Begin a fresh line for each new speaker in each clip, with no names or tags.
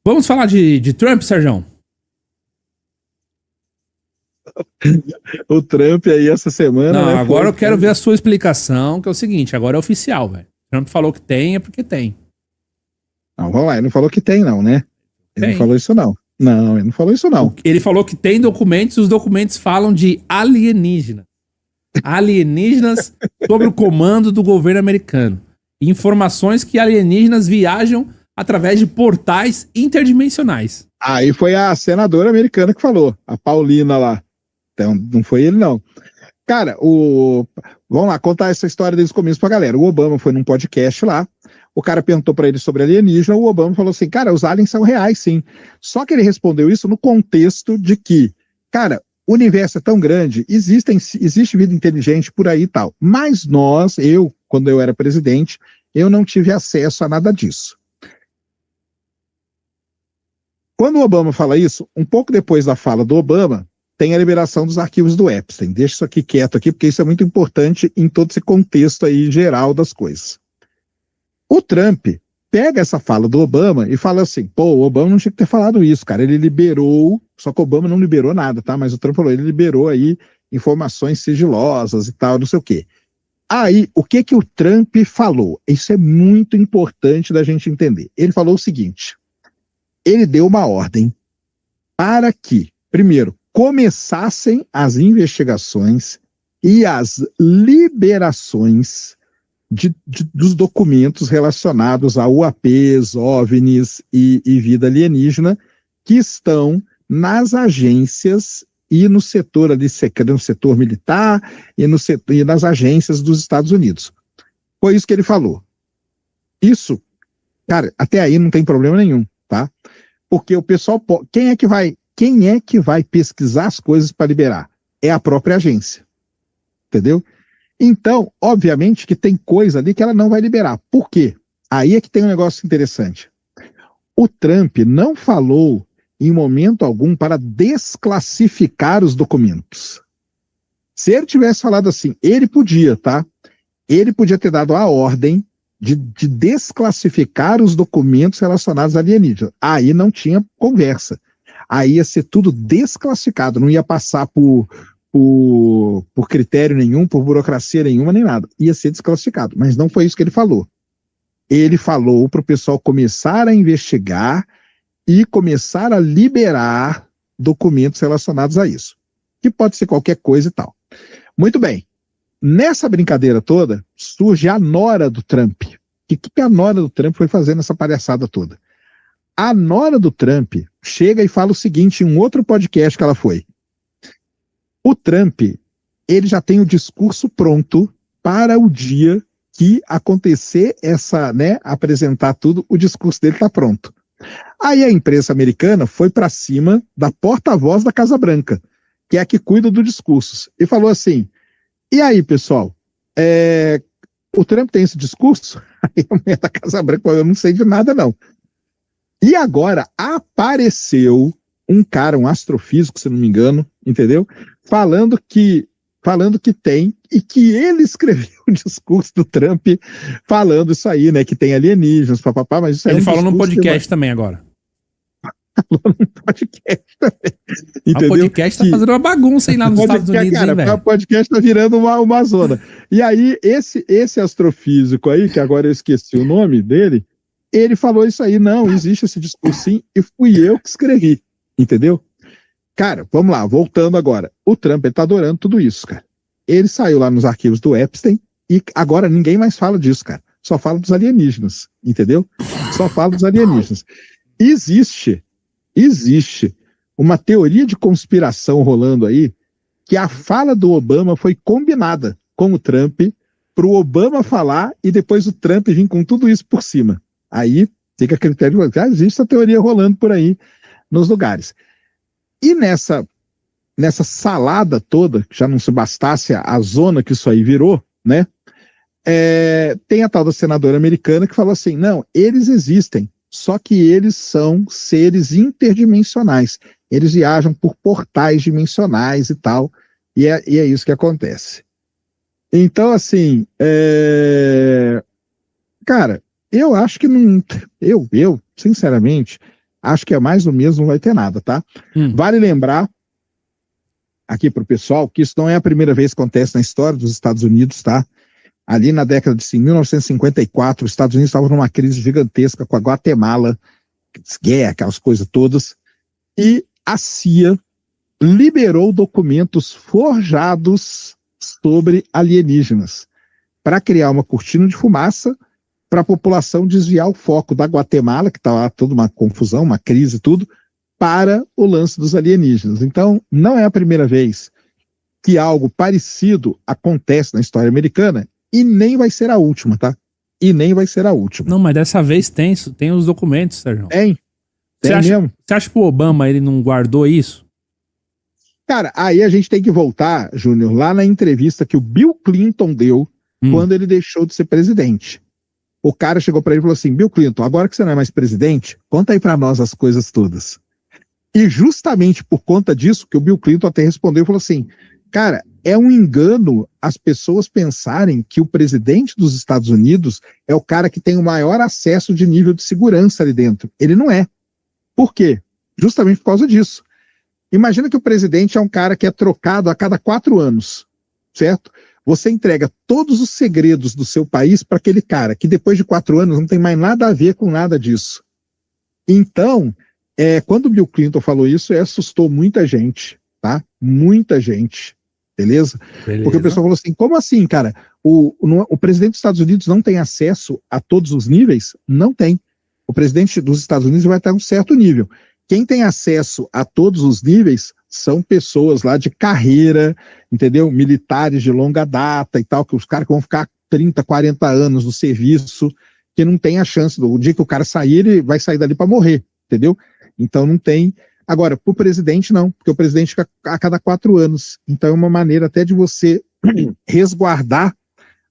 Vamos falar de Trump, Sérgio?
O Trump aí essa semana,
Não,
né?
agora eu quero ver a sua explicação, que é o seguinte, agora é oficial, velho. Trump falou que tem, é porque tem.
Não, vamos lá, ele não falou que tem não, né? Ele não
Tem.
falou isso não. Não, ele não falou isso não.
Ele falou que tem documentos, os documentos falam de alienígenas. Alienígenas sob o comando do governo americano. Informações que alienígenas viajam através de portais interdimensionais.
Aí foi a senadora americana que falou, a Paulina lá. Então, não foi ele não. Cara, vamos lá, contar essa história desde o começo pra galera. O Obama foi num podcast lá, o cara perguntou pra ele sobre alienígena, o Obama falou assim, cara, os aliens são reais, sim. Só que ele respondeu isso no contexto de que, cara, o universo é tão grande, existe vida inteligente por aí e tal. Mas quando eu era presidente, eu não tive acesso a nada disso. Quando o Obama fala isso, um pouco depois da fala do Obama, tem a liberação dos arquivos do Epstein. Deixa isso aqui quieto aqui, porque isso é muito importante em todo esse contexto aí geral das coisas. O Trump pega essa fala do Obama e fala assim, pô, o Obama não tinha que ter falado isso, cara. Ele liberou, só que o Obama não liberou nada, tá? Mas o Trump falou, ele liberou aí informações sigilosas e tal, não sei o quê. Aí, o que o Trump falou? Isso é muito importante da gente entender. Ele falou o seguinte, ele deu uma ordem para que, primeiro, começassem as investigações e as liberações dos documentos relacionados a UAPs, OVNIs e vida alienígena que estão nas agências e no setor ali, no setor militar e nas agências dos Estados Unidos. Foi isso que ele falou. Isso, cara, até aí não tem problema nenhum, tá? Porque o pessoal, quem é que vai pesquisar as coisas para liberar? É a própria agência, entendeu? Então, obviamente que tem coisa ali que ela não vai liberar. Por quê? Aí é que tem um negócio interessante. O Trump não falou em momento algum para desclassificar os documentos. Se ele tivesse falado assim, ele podia, tá? Ele podia ter dado a ordem de desclassificar os documentos relacionados a alienígenas. Aí não tinha conversa. Aí ia ser tudo desclassificado, não ia passar por critério nenhum, por burocracia nenhuma, nem nada. Ia ser desclassificado, mas não foi isso que ele falou. Ele falou para o pessoal começar a investigar e começar a liberar documentos relacionados a isso, que pode ser qualquer coisa e tal. Muito bem. Nessa brincadeira toda, surge a nora do Trump. E o que a nora do Trump foi fazendo essa palhaçada toda? A nora do Trump chega e fala o seguinte em um outro podcast que ela foi. O Trump, ele já tem o discurso pronto para o dia que acontecer apresentar tudo, o discurso dele está pronto. Aí a imprensa americana foi para cima da porta-voz da Casa Branca, que é a que cuida dos discursos, e falou assim, e aí, pessoal, o Trump tem esse discurso? Aí a mulher da Casa Branca falou, eu não sei de nada, não. E agora apareceu um cara, um astrofísico, se não me engano, entendeu? Falando que tem, e que ele escreveu o discurso do Trump falando isso aí, né? Que tem alienígenas, papapá, mas isso
ele falou num podcast também agora.
Falou num podcast também. Entendeu?
O podcast tá fazendo uma bagunça aí lá nos Estados Unidos, cara, hein, velho?
O podcast tá virando uma zona. E aí, esse astrofísico aí, que agora eu esqueci o nome dele, ele falou isso aí, não, existe esse discurso sim, e fui eu que escrevi, entendeu? Cara, vamos lá, voltando agora. O Trump, ele tá adorando tudo isso, cara. Ele saiu lá nos arquivos do Epstein e agora ninguém mais fala disso, cara. Só fala dos alienígenas, entendeu? Só fala dos alienígenas. Existe uma teoria de conspiração rolando aí que a fala do Obama foi combinada com o Trump para o Obama falar e depois o Trump vir com tudo isso por cima. Aí fica a critério, já existe essa teoria rolando por aí nos lugares. E nessa salada toda, que já não se bastasse a zona que isso aí virou, né? Tem a tal da senadora americana que falou assim, não, eles existem, só que eles são seres interdimensionais. Eles viajam por portais dimensionais e tal, e é isso que acontece. Então, assim, cara, eu acho que não... Eu sinceramente, acho que é mais do mesmo, não vai ter nada, tá? Vale lembrar aqui para o pessoal que isso não é a primeira vez que acontece na história dos Estados Unidos, tá? Ali na década de 1954, os Estados Unidos estavam numa crise gigantesca com a Guatemala, guerra, aquelas coisas todas, e a CIA liberou documentos forjados sobre alienígenas para criar uma cortina de fumaça para a população desviar o foco da Guatemala, que está lá toda uma confusão, uma crise e tudo, para o lance dos alienígenas. Então, não é a primeira vez que algo parecido acontece na história americana e nem vai ser a última, tá? E nem vai ser a última.
Não, mas dessa vez tem os documentos, Sérgio.
Tem
mesmo. Você acha que o Obama ele não guardou isso?
Cara, aí a gente tem que voltar, Júnior, lá na entrevista que o Bill Clinton deu quando ele deixou de ser presidente. O cara chegou para ele e falou assim: Bill Clinton, agora que você não é mais presidente, conta aí para nós as coisas todas. E justamente por conta disso que o Bill Clinton até respondeu e falou assim: cara, é um engano as pessoas pensarem que o presidente dos Estados Unidos é o cara que tem o maior acesso de nível de segurança ali dentro. Ele não é. Por quê? Justamente por causa disso. Imagina que o presidente é um cara que é trocado a cada 4 anos, certo? Você entrega todos os segredos do seu país para aquele cara que depois de 4 anos não tem mais nada a ver com nada disso. Então, quando o Bill Clinton falou isso, assustou muita gente, tá? Muita gente, beleza? Porque o pessoal falou assim: como assim, cara? O presidente dos Estados Unidos não tem acesso a todos os níveis? Não tem. O presidente dos Estados Unidos vai estar em um certo nível. Quem tem acesso a todos os níveis são pessoas lá de carreira, entendeu? Militares de longa data e tal, que os caras que vão ficar 30, 40 anos no serviço, que não tem a chance, o dia que o cara sair, ele vai sair dali para morrer, entendeu? Então não tem. Agora, para o presidente não, porque o presidente fica a cada 4 anos. Então é uma maneira até de você resguardar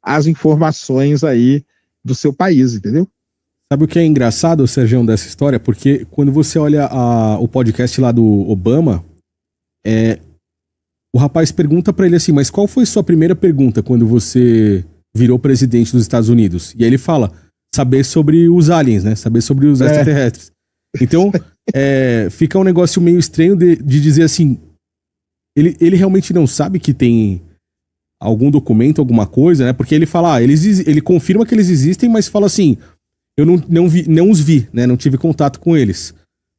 as informações aí do seu país, entendeu?
Sabe o que é engraçado, Sérgio, dessa história? Porque quando você olha o podcast lá do Obama, o rapaz pergunta pra ele assim: mas qual foi sua primeira pergunta quando você virou presidente dos Estados Unidos? E aí ele fala: saber sobre os aliens, né? Saber sobre os extraterrestres. Então, fica um negócio meio estranho de dizer assim, ele realmente não sabe que tem algum documento, alguma coisa, né? Porque ele fala, ele confirma que eles existem, mas fala assim: eu não os vi, né? Não tive contato com eles.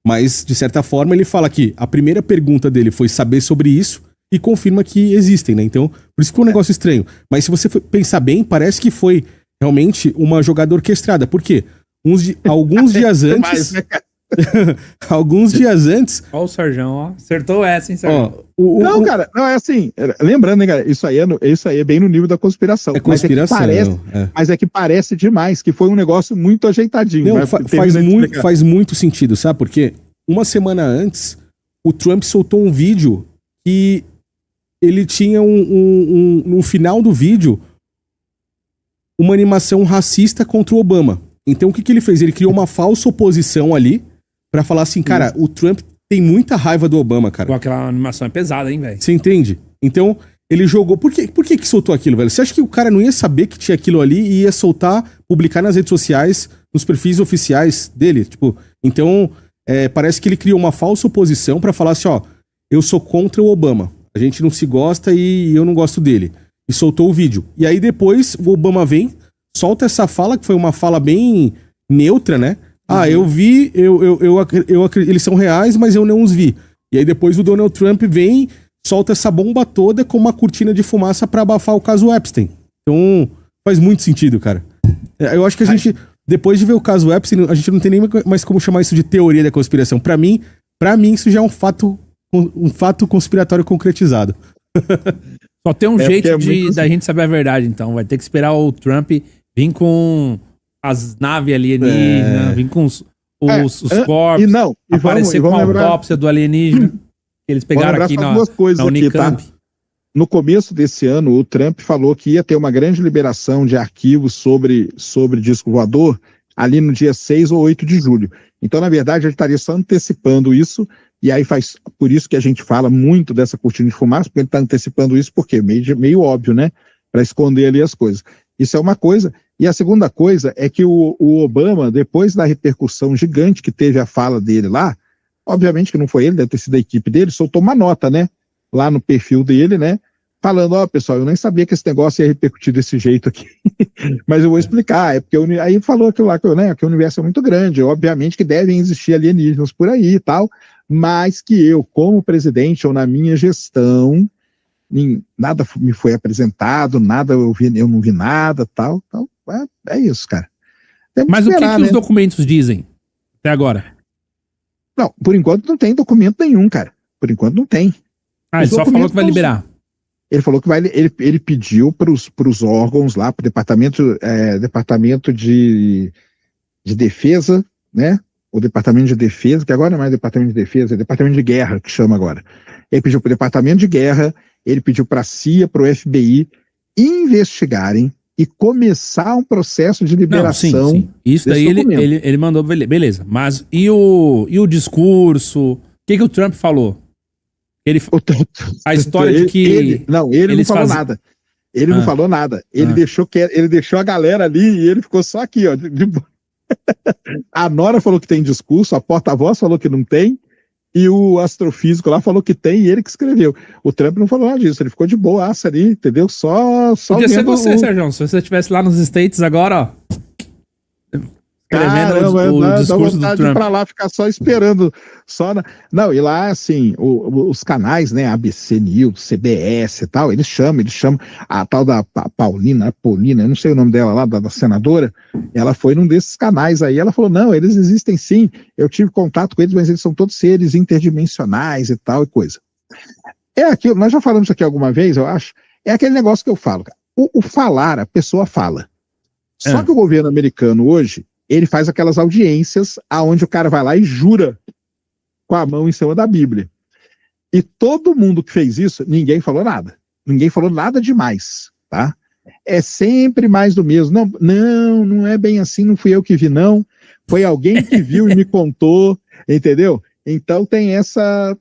Mas, de certa forma, ele fala que a primeira pergunta dele foi saber sobre isso e confirma que existem, né? Então, por isso que é um negócio estranho. Mas se você pensar bem, parece que foi realmente uma jogada orquestrada. Por quê? Alguns dias antes... alguns dias antes...
Ó o Sérgio, ó. Acertou essa, hein, Sérgio?
Não, cara, não é assim. Lembrando, né, cara, isso aí é bem no nível da conspiração.
É conspiração.
Mas é que parece demais, que foi um negócio muito ajeitadinho.
Não, faz muito sentido, sabe? Porque uma semana antes, o Trump soltou um vídeo que ele tinha no final do vídeo uma animação racista contra o Obama. Então o que ele fez? Ele criou uma falsa oposição ali pra falar assim, cara, o Trump tem muita raiva do Obama, cara.
Pô, aquela animação é pesada, hein, velho?
Você entende? Então, ele jogou... Por que soltou aquilo, velho? Você acha que o cara não ia saber que tinha aquilo ali e ia soltar, publicar nas redes sociais, nos perfis oficiais dele? Tipo, então, parece que ele criou uma falsa oposição pra falar assim, ó, eu sou contra o Obama. A gente não se gosta e eu não gosto dele. E soltou o vídeo. E aí depois o Obama vem, solta essa fala, que foi uma fala bem neutra, né? Ah, eu vi, eles são reais, mas eu não os vi. E aí depois o Donald Trump vem, solta essa bomba toda com uma cortina de fumaça pra abafar o caso Epstein. Então, faz muito sentido, cara. Eu acho que a gente, depois de ver o caso Epstein, a gente não tem nem mais como chamar isso de teoria da conspiração. Pra mim isso já é um fato conspiratório concretizado.
Só tem um jeito da gente saber a verdade, então. Vai ter que esperar o Trump vir com as naves alienígenas, vir com os corpos, aparecer com a autópsia do alienígena. Que eles pegaram aqui na Unicamp.
Aqui, tá? No começo desse ano, o Trump falou que ia ter uma grande liberação de arquivos sobre disco voador ali no dia 6 ou 8 de julho. Então, na verdade, ele estaria só antecipando isso, e aí por isso que a gente fala muito dessa cortina de fumaça, porque ele está antecipando isso, porque meio óbvio, né? Para esconder ali as coisas. Isso é uma coisa. E a segunda coisa é que o Obama, depois da repercussão gigante que teve a fala dele lá, obviamente que não foi ele, deve ter sido a equipe dele, soltou uma nota, né, lá no perfil dele, né, falando, ó, pessoal, eu nem sabia que esse negócio ia repercutir desse jeito aqui, mas eu vou explicar, é porque aí falou aquilo lá, né, que o universo é muito grande, obviamente que devem existir alienígenas por aí e tal, mas que eu, como presidente, ou na minha gestão, nada me foi apresentado, nada eu não vi nada, tal, é isso, cara.
Mas esperar, o que os documentos dizem até agora?
Não, por enquanto não tem documento nenhum, cara, por enquanto não tem.
Ele só falou que vai liberar.
Ele falou que ele pediu para os órgãos lá, para o departamento de defesa, né? O departamento de defesa, que agora não é mais departamento de defesa, é departamento de guerra que chama agora. Ele pediu para o departamento de guerra, ele pediu para a CIA, para o FBI investigarem e começar um processo de liberação.
Sim. Isso daí ele mandou, beleza. Mas e o discurso? O que o Trump falou? A história de que
ele não falou nada. Ele não falou nada. Ele deixou a galera ali e ele ficou só aqui, ó. A Nora falou que tem discurso, a porta-voz falou que não tem, e o astrofísico lá falou que tem, e ele que escreveu. O Trump não falou nada disso, ele ficou de boaça ali, entendeu? Só
podia ser você, Sérgio, se você estivesse lá nos States agora, ó.
O discurso do Trump. Pra lá ficar só esperando. Não, e lá, assim, os canais, né, ABC News, CBS e tal, eles chamam a tal da Paulina, eu não sei o nome dela lá, da senadora, ela foi num desses canais aí, ela falou, não, eles existem sim, eu tive contato com eles, mas eles são todos seres interdimensionais e tal e coisa. É aquilo, nós já falamos aqui alguma vez, eu acho, é aquele negócio que eu falo, cara. O falar, a pessoa fala. Só que o governo americano hoje, ele faz aquelas audiências aonde o cara vai lá e jura com a mão em cima da Bíblia. E todo mundo que fez isso, ninguém falou nada. Ninguém falou nada demais, tá? É sempre mais do mesmo. Não é bem assim, não fui eu que vi, não. Foi alguém que viu e me contou, entendeu? Então tem essa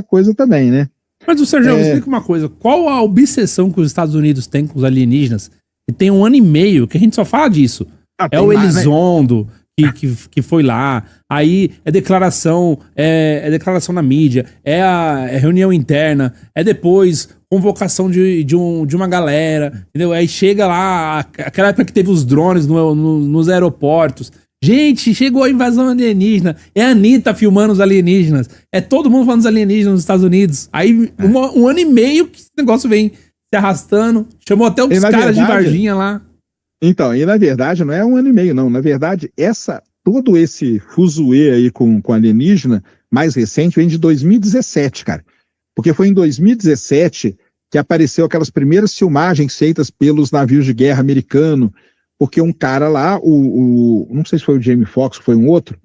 coisa também, né?
Mas o Sérgio, explica uma coisa. Qual a obsessão que os Estados Unidos têm com os alienígenas? Que tem 1 ano e meio, que a gente só fala disso. É o Elizondo, que foi lá, aí é declaração na mídia, é reunião interna, é depois convocação de uma galera, entendeu? Aí chega lá, aquela época que teve os drones nos aeroportos. Gente, chegou a invasão alienígena, é a Anitta filmando os alienígenas, é todo mundo falando dos alienígenas nos Estados Unidos. Aí, 1 ano e meio que esse negócio vem se arrastando, chamou até os caras de Varginha lá.
Então, e na verdade não é 1 ano e meio, não. Na verdade, todo esse fuzuê aí com alienígena mais recente vem de 2017, cara. Porque foi em 2017 que apareceu aquelas primeiras filmagens feitas pelos navios de guerra americanos, porque um cara lá, não sei se foi o Jamie Foxx, foi um outro,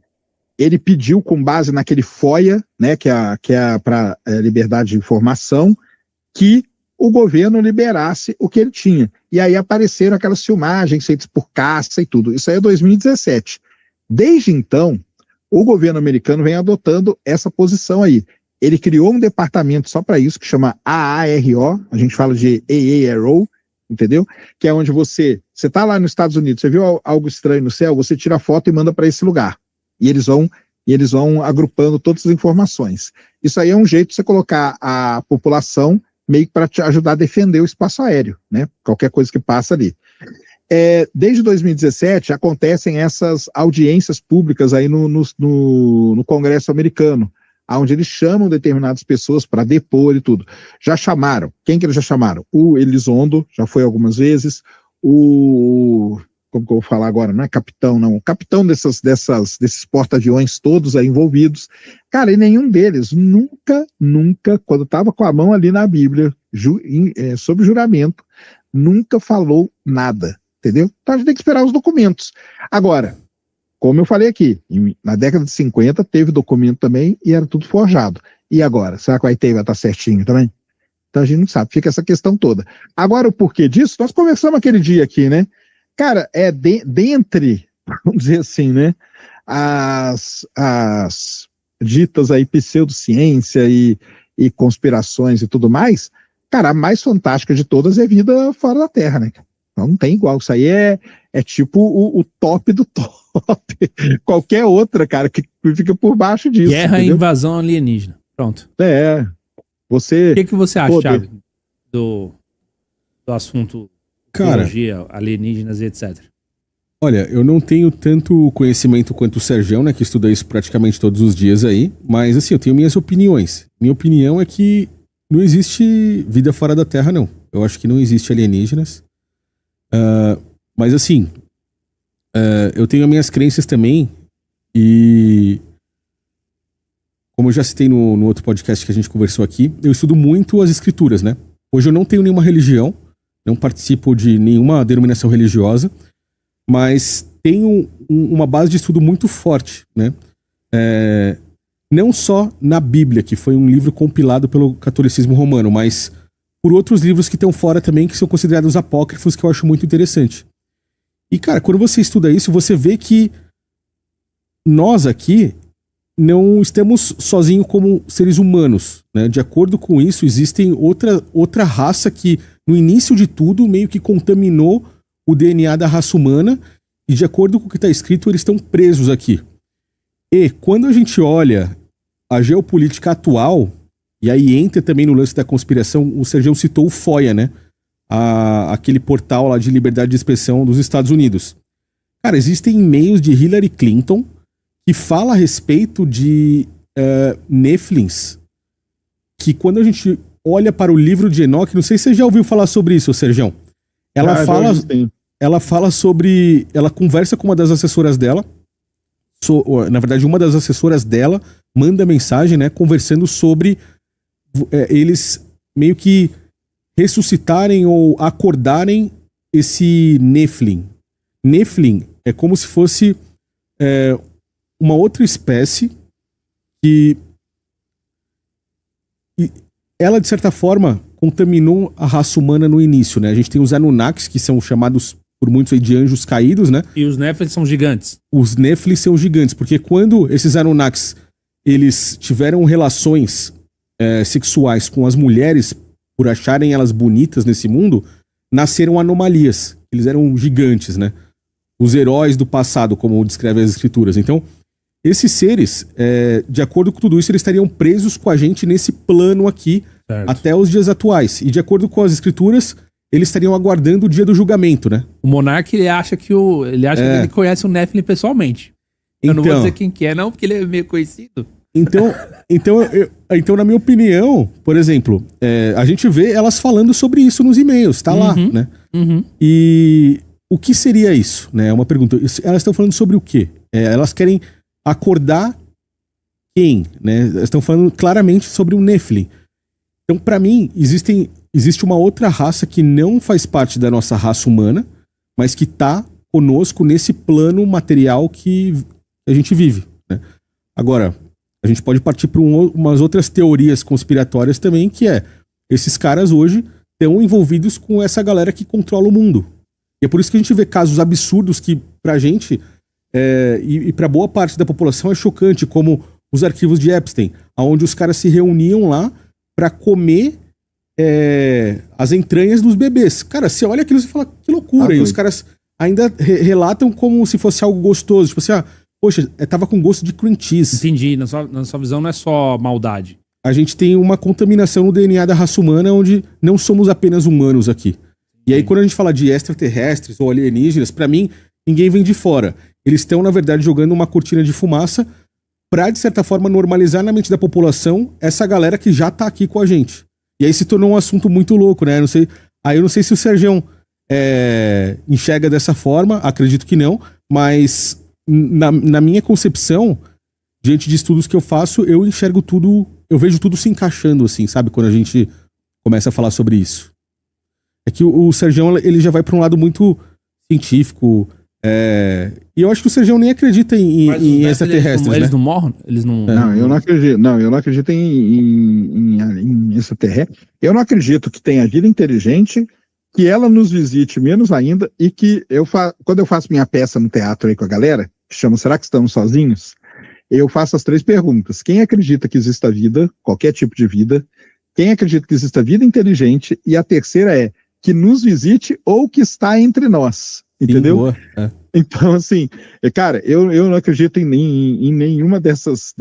ele pediu com base naquele FOIA, né, que é para liberdade de informação, que o governo liberasse o que ele tinha. E aí apareceram aquelas filmagens feitas por caça e tudo. Isso aí é 2017. Desde então, o governo americano vem adotando essa posição aí. Ele criou um departamento só para isso, que chama AARO, a gente fala de AARO, entendeu? Que é onde você está lá nos Estados Unidos, você viu algo estranho no céu, você tira a foto e manda para esse lugar. E eles vão agrupando todas as informações. Isso aí é um jeito de você colocar a população meio que para te ajudar a defender o espaço aéreo, né? Qualquer coisa que passa ali. Desde 2017 acontecem essas audiências públicas aí no Congresso americano, onde eles chamam determinadas pessoas para depor e tudo. Já chamaram. Quem que eles já chamaram? O Elizondo, já foi algumas vezes. Como que eu vou falar agora? Não é capitão, não. O capitão desses porta-aviões todos aí envolvidos. Cara, e nenhum deles nunca, quando estava com a mão ali na Bíblia, sob juramento, nunca falou nada, entendeu? Então a gente tem que esperar os documentos. Agora, como eu falei aqui, na década de 50 teve documento também e era tudo forjado. E agora? Será que vai estar certinho também? Então a gente não sabe, fica essa questão toda. Agora o porquê disso, nós conversamos aquele dia aqui, né? Cara, dentre, vamos dizer assim, né, as ditas aí pseudociência e conspirações e tudo mais, cara, a mais fantástica de todas é vida fora da Terra, né? Não tem igual, isso aí é é tipo o top do top. Qualquer outra, cara, que fica por baixo disso.
Guerra e
entendeu?
invasão alienígena. Pronto.
Você...
O que você acha,
Poder.
Thiago, do assunto
Cara,
biologia, alienígenas e etc?
olha, eu não tenho tanto conhecimento quanto o Sergião, né, que estuda isso praticamente todos os dias aí, mas assim, eu tenho minhas opiniões. Minha opinião é que não existe vida fora da Terra, não. Eu acho que não existe alienígenas. Mas assim, eu tenho as minhas crenças também e... Como eu já citei no outro podcast que a gente conversou aqui, eu estudo muito as escrituras, né? Hoje eu não tenho nenhuma religião, não participo de nenhuma denominação religiosa, mas tenho uma base de estudo muito forte, né? Não só na Bíblia, que foi um livro compilado pelo catolicismo romano, mas por outros livros que estão fora também, que são considerados apócrifos, que eu acho muito interessante. E, cara, quando você estuda isso, você vê que nós aqui não estamos sozinhos como seres humanos, né? De acordo com isso, existem outra raça que, no início de tudo, meio que contaminou o DNA da raça humana, e de acordo com o que está escrito, eles estão presos aqui. E quando a gente olha a geopolítica atual, e aí entra também no lance da conspiração, o Sergião citou o FOIA, né? Aquele portal lá de liberdade de expressão dos Estados Unidos. Cara, existem e-mails de Hillary Clinton que fala a respeito de Nephilims, que quando a gente olha para o livro de Enoque, não sei se você já ouviu falar sobre isso, Sergião. Ela fala sobre... Ela conversa com uma das assessoras dela, na verdade, uma das assessoras dela manda mensagem, né, conversando sobre eles meio que ressuscitarem ou acordarem esse Nephilim. Nephilim é como se fosse uma outra espécie que ela, de certa forma, contaminou a raça humana no início, né? A gente tem os Anunnakis, que são chamados por muitos aí de anjos caídos, né?
E os Nephilim são gigantes.
Os Nephilim são gigantes, porque quando esses Anunnakis eles tiveram relações sexuais com as mulheres, por acharem elas bonitas nesse mundo, nasceram anomalias. Eles eram gigantes, né? Os heróis do passado, como descrevem as escrituras. Então, esses seres, de acordo com tudo isso, eles estariam presos com a gente nesse plano aqui, certo, até os dias atuais. E de acordo com as escrituras, eles estariam aguardando o dia do julgamento, né?
O Monark, ele acha que ele conhece o Nephilim pessoalmente. Eu não vou dizer quem que é, não, porque ele é meio conhecido.
Então, na minha opinião, por exemplo, a gente vê elas falando sobre isso nos e-mails, tá lá, né?
Uhum.
E o que seria isso, né? É uma pergunta. Elas estão falando sobre o quê? Elas querem acordar quem, né? Elas estão falando claramente sobre o Nephilim. Então, para mim, existe uma outra raça que não faz parte da nossa raça humana, mas que tá conosco nesse plano material que a gente vive, né? Agora, a gente pode partir para umas outras teorias conspiratórias também, que esses caras hoje estão envolvidos com essa galera que controla o mundo. E é por isso que a gente vê casos absurdos que, pra gente, e pra boa parte da população, é chocante, como os arquivos de Epstein, onde os caras se reuniam lá pra comer as entranhas dos bebês. Cara, você olha aquilo e fala, que loucura. E os caras ainda relatam como se fosse algo gostoso. Tipo assim, poxa, tava com gosto de cream cheese.
Entendi, na sua visão não é só maldade.
A gente tem uma contaminação no DNA da raça humana, onde não somos apenas humanos aqui. E aí, quando a gente fala de extraterrestres ou alienígenas, pra mim, ninguém vem de fora. Eles estão, na verdade, jogando uma cortina de fumaça pra, de certa forma, normalizar na mente da população essa galera que já tá aqui com a gente. E aí se tornou um assunto muito louco, né? Eu não sei se o Sergião enxerga dessa forma, acredito que não, mas na minha concepção, diante de estudos que eu faço, eu enxergo tudo, eu vejo tudo se encaixando, assim, sabe? Quando a gente começa a falar sobre isso. É que o Sergião, ele já vai pra um lado muito científico, e eu acho que o Sergião nem acredita em extraterrestres,
eles
né?
não morram? Eles não...
Não, eu não acredito. Não, eu não acredito em extraterrestre. Eu não acredito que tenha vida inteligente, que ela nos visite menos ainda, e que quando eu faço minha peça no teatro aí com a galera, que chama Será que Estamos Sozinhos? Eu faço as 3 perguntas. Quem acredita que exista vida, qualquer tipo de vida? Quem acredita que exista vida inteligente? E a terceira que nos visite ou que está entre nós. entendeu?
Boa. É.
Então, assim, cara, eu não acredito em nenhuma dessas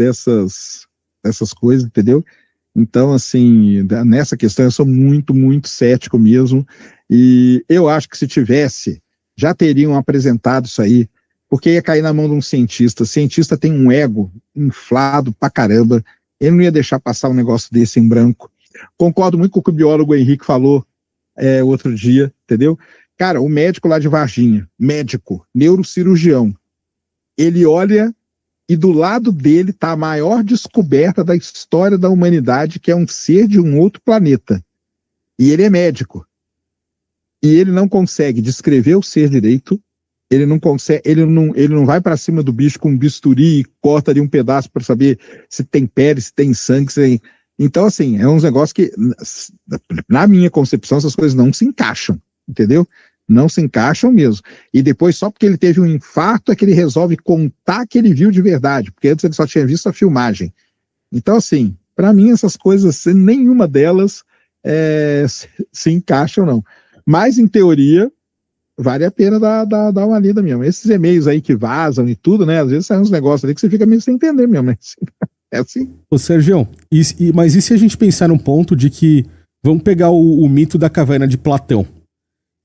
coisas, entendeu? Então, assim, nessa questão eu sou muito, muito cético mesmo, e eu acho que se tivesse, já teriam apresentado isso aí, porque ia cair na mão de um cientista. O cientista tem um ego inflado pra caramba, ele não ia deixar passar um negócio desse em branco. Concordo muito com o que o biólogo Henrique falou outro dia, entendeu? Cara, o médico lá de Varginha, médico, neurocirurgião, ele olha e do lado dele está a maior descoberta da história da humanidade, que é um ser de um outro planeta. E ele é médico. E ele não consegue descrever o ser direito, ele não vai para cima do bicho com um bisturi e corta ali um pedaço para saber se tem pele, se tem sangue, se tem... Então, assim, é uns negócios que, na minha concepção, essas coisas não se encaixam, entendeu? Não se encaixam mesmo. E depois, só porque ele teve um infarto, é que ele resolve contar que ele viu de verdade, porque antes ele só tinha visto a filmagem. Então, assim, para mim, essas coisas, nenhuma delas se encaixam, não. Mas, em teoria, vale a pena dar uma lida mesmo. Esses e-mails aí que vazam e tudo, né? Às vezes saem uns negócios ali que você fica meio sem entender mesmo, né? É assim.
Ô, Sérgio, mas e se a gente pensar num ponto de que vamos pegar o mito da caverna de Platão?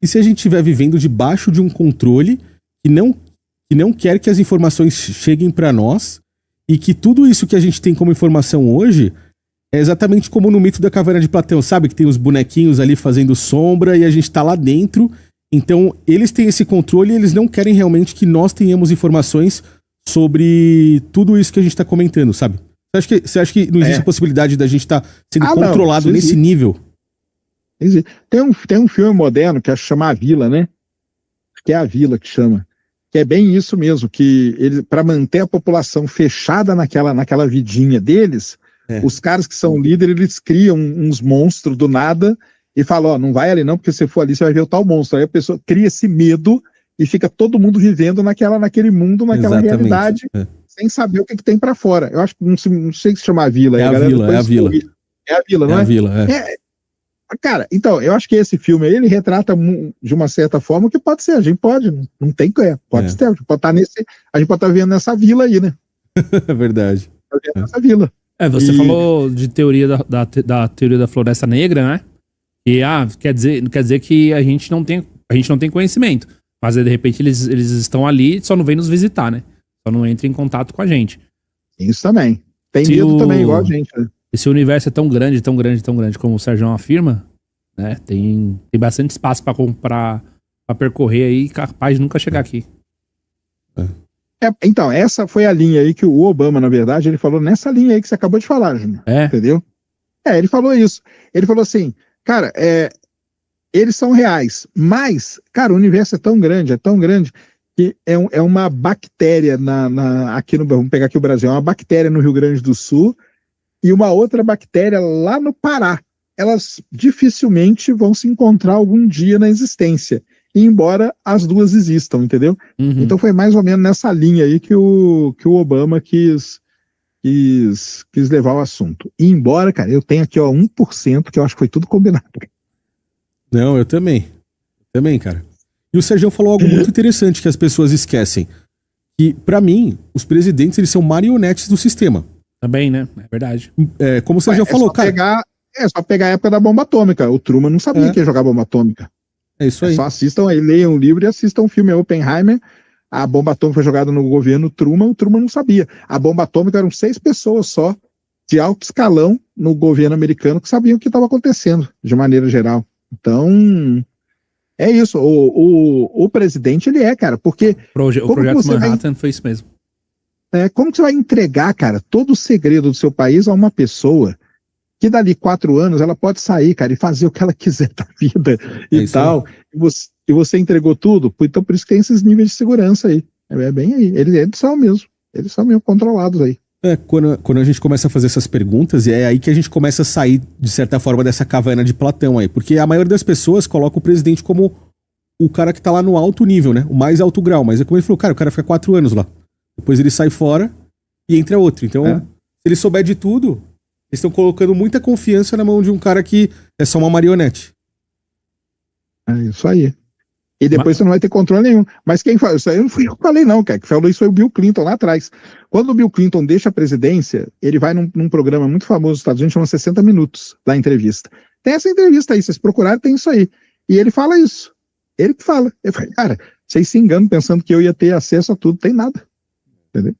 E se a gente estiver vivendo debaixo de um controle que não quer que as informações cheguem para nós e que tudo isso que a gente tem como informação hoje é exatamente como no mito da caverna de Platão, sabe? Que tem os bonequinhos ali fazendo sombra e a gente tá lá dentro. Então, eles têm esse controle e eles não querem realmente que nós tenhamos informações sobre tudo isso que a gente tá comentando, sabe? Você acha que não existe a possibilidade da gente estar sendo controlado nesse nível?
Tem um filme moderno que chama A Vila, né? Que é A Vila que chama. Que é bem isso mesmo, que ele, para manter a população fechada naquela vidinha deles, os caras que são líderes, eles criam uns monstros do nada e falam, não vai ali não, porque se for ali você vai ver o tal monstro. Aí a pessoa cria esse medo e fica todo mundo vivendo naquele mundo, naquela realidade, sem saber o que tem para fora. Eu acho que não sei se chama A Vila.
É a Vila.
É a Vila, não é?
É a Vila,
Cara, então, eu acho que esse filme aí, ele retrata de uma certa forma o que pode ser. A gente pode, não tem pode ser. A gente pode estar vendo nessa vila aí, né?
É verdade.
Nessa vila.
Você falou de teoria da teoria da floresta negra, né? E quer dizer que a gente não tem conhecimento. Mas de repente eles estão ali, só não vêm nos visitar, né? Só não entram em contato com a gente.
Isso também. Tem medo também, igual a gente, né?
Esse universo é tão grande, tão grande, tão grande como o Sérgio afirma, né? Tem bastante espaço para percorrer aí, capaz de nunca chegar aqui.
Então, essa foi a linha aí que o Obama, na verdade, ele falou nessa linha aí que você acabou de falar, Júnior. Entendeu? Ele falou isso. Ele falou assim, cara, eles são reais, mas, cara, o universo é tão grande que é uma bactéria aqui vamos pegar aqui o Brasil, é uma bactéria no Rio Grande do Sul e uma outra bactéria lá no Pará. Elas dificilmente vão se encontrar algum dia na existência, embora as duas existam, entendeu?
Uhum.
Então foi mais ou menos nessa linha aí que o Obama quis levar o assunto. E embora, cara, eu tenho aqui 1% que eu acho que foi tudo combinado.
Não, eu também. Cara. E o Sérgio falou algo muito interessante que as pessoas esquecem. Que, pra mim, os presidentes, eles são marionetes do sistema.
Também, né? É verdade.
Como o Sérgio falou, cara...
É só pegar a época da bomba atômica. O Truman não sabia que ia jogar bomba atômica.
É isso aí.
Só assistam aí, leiam o livro e assistam o filme Oppenheimer. A bomba atômica foi jogada no governo Truman, o Truman não sabia. A bomba atômica eram 6 pessoas só, de alto escalão, no governo americano, que sabiam o que estava acontecendo, de maneira geral. Então, é isso. O presidente, ele cara, porque...
O projeto Manhattan foi isso mesmo.
Como que você vai entregar, cara, todo o segredo do seu país a uma pessoa que dali 4 anos ela pode sair, cara, e fazer o que ela quiser da vida e tal. E você entregou tudo? Então por isso que tem esses níveis de segurança aí. É bem aí. Eles são mesmo. Eles são mesmo controlados aí.
Quando a gente começa a fazer essas perguntas, é aí que a gente começa a sair, de certa forma, dessa caverna de Platão aí. Porque a maioria das pessoas coloca o presidente como o cara que tá lá no alto nível, né? O mais alto grau. Mas é como ele falou, cara, o cara fica 4 anos lá. Depois ele sai fora e entra outro. Então, se ele souber de tudo, eles estão colocando muita confiança na mão de um cara que é só uma marionete.
É isso aí. E depois você não vai ter controle nenhum. Mas quem falou isso aí não fui eu que falei, não, cara. Que falou isso foi o Bill Clinton lá atrás. Quando o Bill Clinton deixa a presidência, ele vai num programa muito famoso nos Estados Unidos, chama 60 Minutos, da entrevista. Tem essa entrevista aí, vocês procurarem, tem isso aí. E ele fala isso. Ele que fala. Eu falei, cara, vocês se enganam pensando que eu ia ter acesso a tudo, tem nada. Entendeu?